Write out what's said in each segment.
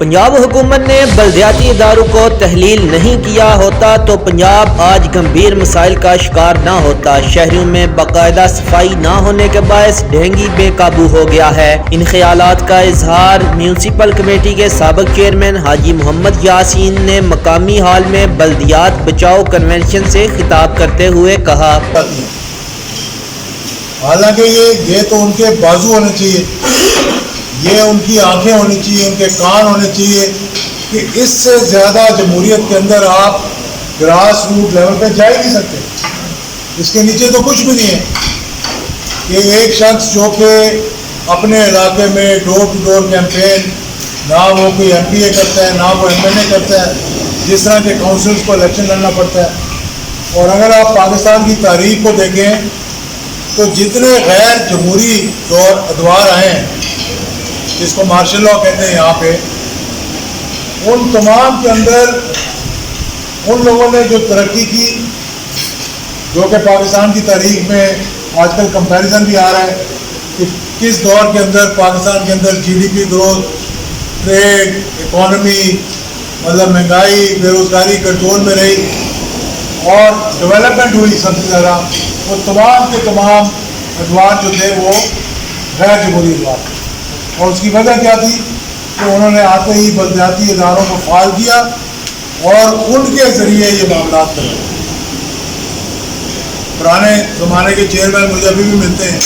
पंजाब हुकूमत ने बल्दियाती इदारों को तहलील नहीं किया होता तो पंजाब आज गंभीर मसाइल का शिकार न होता। शहरों में बाकायदा सफाई न होने के बायस डेंगू बेकाबू हो गया है। इन ख्यालात का इजहार म्यूनसिपल कमेटी के साबिक चेयरमैन हाजी मोहम्मद यासीन ने मकामी हाल में बल्दियात बचाओ कन्वेंशन से खिताब करते हुए कहा। हालांकि ये तो उनके बाजू होने चाहिए, ये उनकी आंखें होनी चाहिए, उनके कान होने चाहिए कि इससे ज़्यादा जमहूरियत के अंदर आप ग्रास रूट लेवल पे जा ही नहीं सकते। इसके नीचे तो कुछ भी नहीं है कि एक शख्स जो कि अपने इलाके में डोर टू डोर कैंपेन, ना वो कोई MPA करता है ना वो MLA करता है, जिस तरह के काउंसिल्स को इलेक्शन लड़ना पड़ता है। और अगर आप पाकिस्तान की तारीख को देखें तो जितने गैर जमहूरी दौर अदवार आए हैं, जिसको मार्शल लॉ कहते हैं यहाँ पे, उन तमाम के अंदर उन लोगों ने जो तरक्की की, जो कि पाकिस्तान की तारीख में आजकल कंपैरिजन भी आ रहा है कि किस दौर के अंदर पाकिस्तान के अंदर GDP ग्रोथ, ट्रेड, इकॉनमी, मतलब महंगाई, बेरोज़गारी कंट्रोल में रही और डेवलपमेंट हुई सबसे ज़्यादा। वो तमाम के तमाम अदवार जो थे वो गैर जमहूरी अदवार, और उसकी वजह क्या थी कि उन्होंने आते ही बल्दियाती इदारों को फाल किया और उनके ज़रिए ये मामला करे। पुराने ज़माने के चेयरमैन मुझे अभी भी मिलते हैं,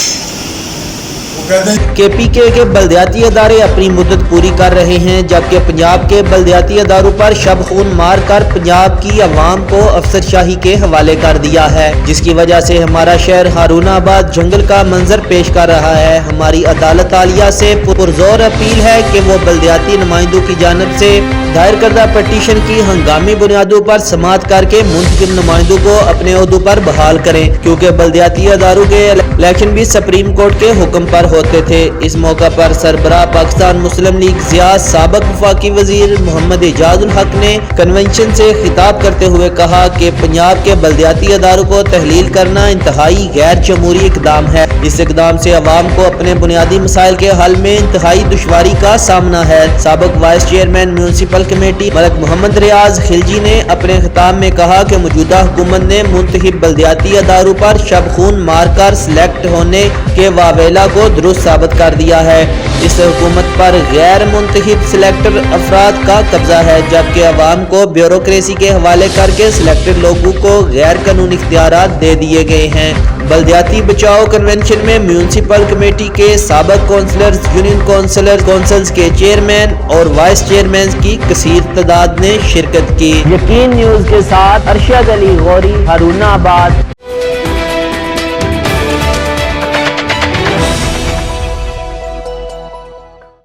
KPK के बल्दियाती अदारे अपनी मुद्दत पूरी कर रहे हैं, जबकि पंजाब के बल्दियाती अदारों पर शब खून मार कर पंजाब की अवाम को अफसरशाही के हवाले कर दिया है, जिसकी वजह से हमारा शहर हारूनाबाद जंगल का मंजर पेश कर रहा है। हमारी अदालत आलिया से पुरजोर अपील है कि वो बल्दियाती नुमाइंदों की जानिब से दायर करदा पटिशन की हंगामी बुनियादों पर समाअत करके मुंतखब नुमाइंदों को अपने ओहदों पर बहाल करें, क्योंकि बल्दियाती अदारों के इलेक्शन भी सुप्रीम कोर्ट के हुक्म पर होते थे। इस मौका पर सरबराह पाकिस्तान मुस्लिम लीग ज़िया साबिक वफाकी वजीर मोहम्मद एजाजुल हक ने कन्वेंशन से खिताब करते हुए कहा कि पंजाब के बल्दियाती अदारों को तहलील करना इंतहाई गैर जमहूरी इकदाम है। इस इकदाम से अवाम को अपने बुनियादी मसाइल के हल में इंतहाई दुश्वारी का सामना है। साबिक vice chairman municipal committee Malik Mohammad Riaz Khilji ने अपने खिताब में कहा कि मौजूदा हुकूमत ने मुंतखब बल्दियाती अदारों पर शब खून मार कर सिलेक्ट होने के वावेला को दुरुस्त साबित कर दिया है। इस हुकूमत पर गैर मुंतखब सिलेक्टर अफराद का कब्जा है, जबकि अवाम को ब्यूरोक्रेसी के हवाले करके सिलेक्टेड लोगों को गैर कानूनी इख्तियारात दे दिए गए हैं। बल्दियाती बचाओ कन्वेंशन में म्यूनसिपल कमेटी के साबिक काउंसलर्स, यूनियन काउंसिल्स के चेयरमैन और वाइस चेयरमैन की कसीर तादाद ने शिरकत की। यकीन न्यूज़ के साथ अरशद अली गौरी, हारूनाबाद।